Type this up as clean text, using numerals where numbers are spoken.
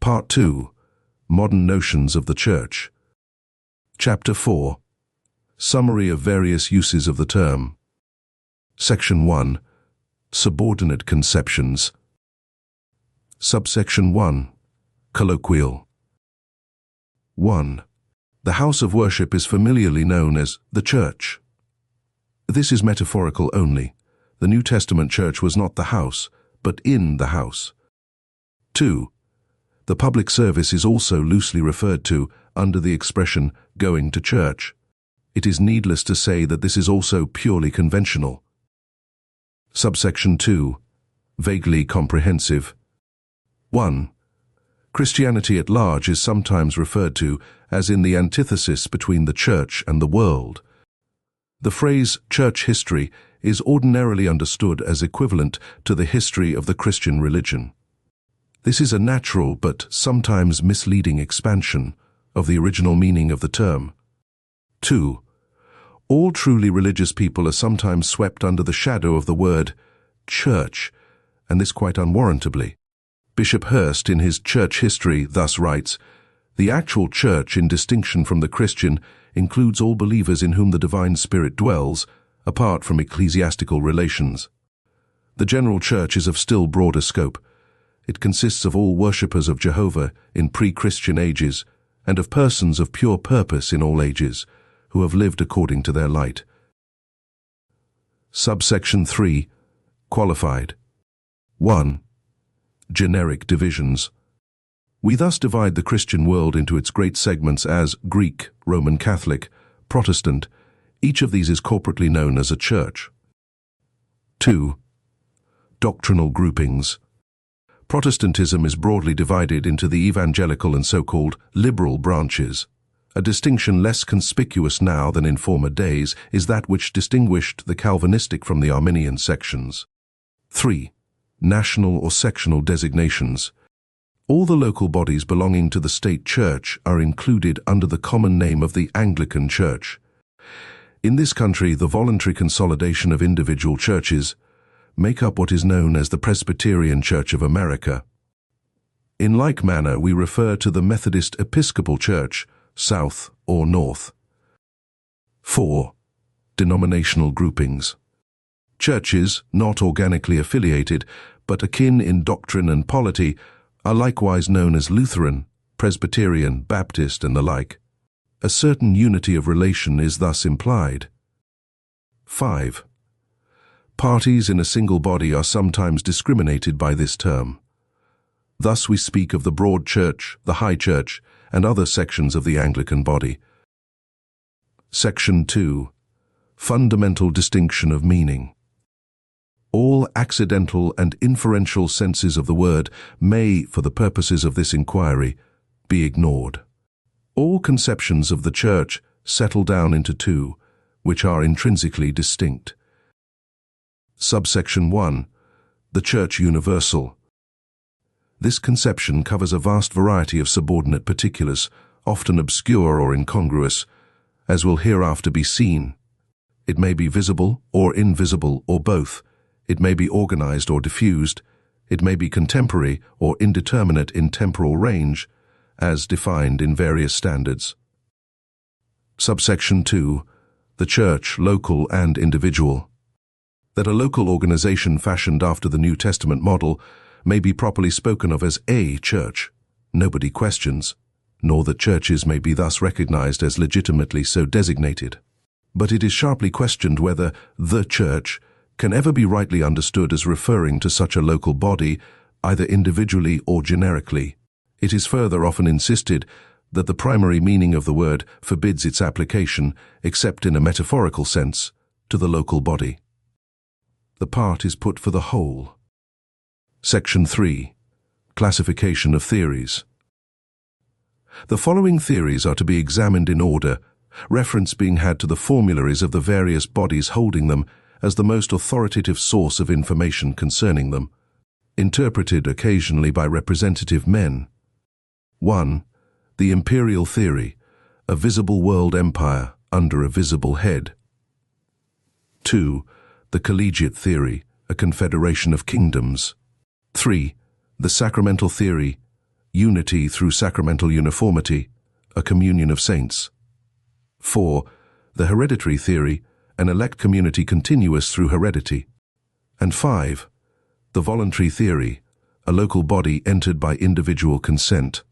Part 2. Modern Notions of the Church. Chapter 4. Summary of various uses of the term. Section 1. Subordinate conceptions. Subsection 1. Colloquial. 1. The house of worship is familiarly known as the church. This is metaphorical only. The New Testament church was not the house, but in the house. 2. The public service is also loosely referred to under the expression going to church. It is needless to say that this is also purely conventional. Subsection 2. Vaguely comprehensive. 1. Christianity at large is sometimes referred to as in the antithesis between the church and the world. The phrase church history is ordinarily understood as equivalent to the history of the Christian religion. This is a natural but sometimes misleading expansion of the original meaning of the term. 2. All truly religious people are sometimes swept under the shadow of the word church, and this quite unwarrantably. Bishop Hurst in his Church History thus writes, "The actual church, in distinction from the Christian, includes all believers in whom the divine spirit dwells, apart from ecclesiastical relations. The general church is of still broader scope. It consists of all worshippers of Jehovah in pre-Christian ages, and of persons of pure purpose in all ages, who have lived according to their light." Subsection 3. Qualified. 1. Generic divisions. We thus divide the Christian world into its great segments as Greek, Roman Catholic, Protestant. Each of these is corporately known as a church. 2. Doctrinal groupings. Protestantism is broadly divided into the evangelical and so-called liberal branches. A distinction less conspicuous now than in former days is that which distinguished the Calvinistic from the Arminian sections. 3. National or sectional designations. All the local bodies belonging to the state church are included under the common name of the Anglican Church. In this country, the voluntary consolidation of individual churches make up what is known as the Presbyterian Church of America. In like manner, we refer to the Methodist Episcopal Church, South or North. 4. Denominational groupings. Churches, not organically affiliated, but akin in doctrine and polity, are likewise known as Lutheran, Presbyterian, Baptist, and the like. A certain unity of relation is thus implied. 5. Parties in a single body are sometimes discriminated by this term. Thus we speak of the Broad Church, the High Church, and other sections of the Anglican body. Section 2. Fundamental distinction of meaning. All accidental and inferential senses of the word may, for the purposes of this inquiry, be ignored. All conceptions of the church settle down into two, which are intrinsically distinct. Subsection 1. The Church Universal. This conception covers a vast variety of subordinate particulars, often obscure or incongruous, as will hereafter be seen. It may be visible or invisible or both. It may be organized or diffused. It may be contemporary or indeterminate in temporal range, as defined in various standards. Subsection 2. The Church, local and individual. That a local organization fashioned after the New Testament model may be properly spoken of as a church, nobody questions, nor that churches may be thus recognized as legitimately so designated. But it is sharply questioned whether the church can ever be rightly understood as referring to such a local body, either individually or generically. It is further often insisted that the primary meaning of the word forbids its application, except in a metaphorical sense, to the local body. The part is put for the whole. Section 3. Classification of theories. The following theories are to be examined in order, reference being had to the formularies of the various bodies holding them as the most authoritative source of information concerning them, interpreted occasionally by representative men. 1. The imperial theory, a visible world empire under a visible head. 2. The collegiate theory, a confederation of kingdoms. 3. The sacramental theory, unity through sacramental uniformity, a communion of saints. 4. The hereditary theory, an elect community continuous through heredity. And 5. The voluntary theory, a local body entered by individual consent.